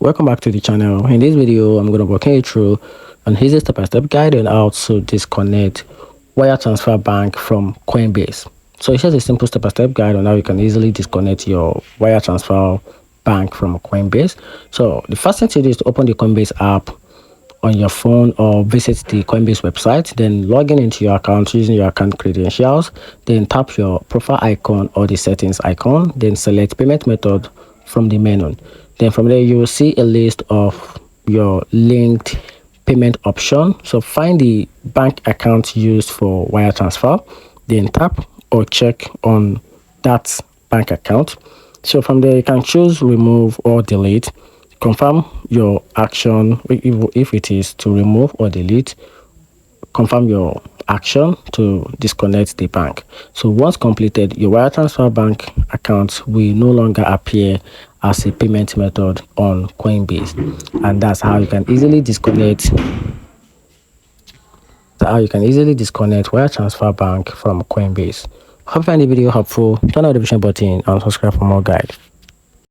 Welcome back to the channel. In this video, I'm going to walk you through an easy step-by-step guide on how to disconnect wire transfer bank from Coinbase. So it's just a simple step-by-step guide on how you can easily disconnect your wire transfer bank from Coinbase. So the first thing to do is to open the Coinbase app on your phone or visit the Coinbase website, then log in into your account using your account credentials, then tap your profile icon or the settings icon, then select payment method from the menu. Then from there, you will see a list of your linked payment option. So find the bank account used for wire transfer, then tap or check on that bank account. So from there, you can choose remove or delete. Confirm your action if it is to remove or delete. Confirm your action to disconnect the bank. So once completed, your wire transfer bank account will no longer appear as a payment method on Coinbase, and that's how you can easily disconnect wire transfer bank from Coinbase. Hope you find the video helpful. Turn on the notification button and subscribe for more guide.